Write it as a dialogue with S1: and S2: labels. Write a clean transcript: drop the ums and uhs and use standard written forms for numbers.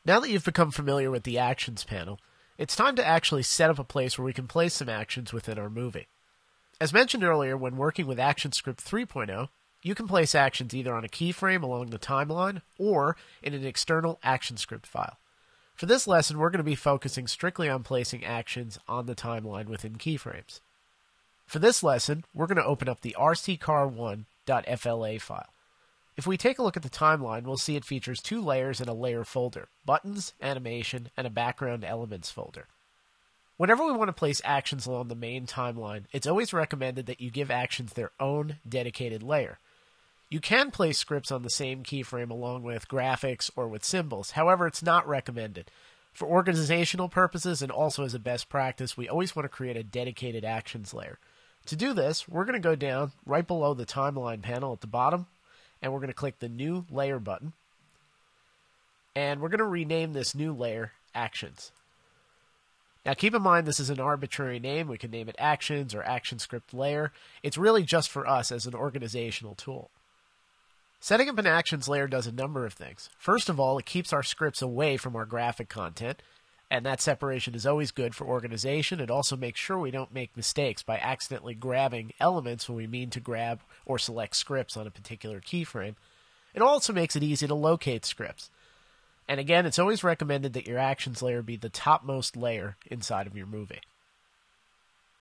S1: Now that you've become familiar with the Actions panel, it's time to actually set up a place where we can place some actions within our movie. As mentioned earlier, when working with ActionScript 3.0, you can place actions either on a keyframe along the timeline or in an external ActionScript file. For this lesson, we're going to be focusing strictly on placing actions on the timeline within keyframes. For this lesson, we're going to open up the rccar1.fla file. If we take a look at the timeline, we'll see it features two layers in a layer folder: buttons, animation, and a background elements folder. Whenever we want to place actions along the main timeline, it's always recommended that you give actions their own dedicated layer. You can place scripts on the same keyframe along with graphics or with symbols. However, it's not recommended. For organizational purposes and also as a best practice, we always want to create a dedicated actions layer. To do this, we're going to go down right below the timeline panel at the bottom, and we're going to click the New Layer button. And we're going to rename this new layer Actions. Now keep in mind this is an arbitrary name. We can name it Actions or ActionScript Layer. It's really just for us as an organizational tool. Setting up an Actions layer does a number of things. First of all, it keeps our scripts away from our graphic content, and that separation is always good for organization. It also makes sure we don't make mistakes by accidentally grabbing elements when we mean to grab or select scripts on a particular keyframe. It also makes it easy to locate scripts. And again, it's always recommended that your Actions layer be the topmost layer inside of your movie.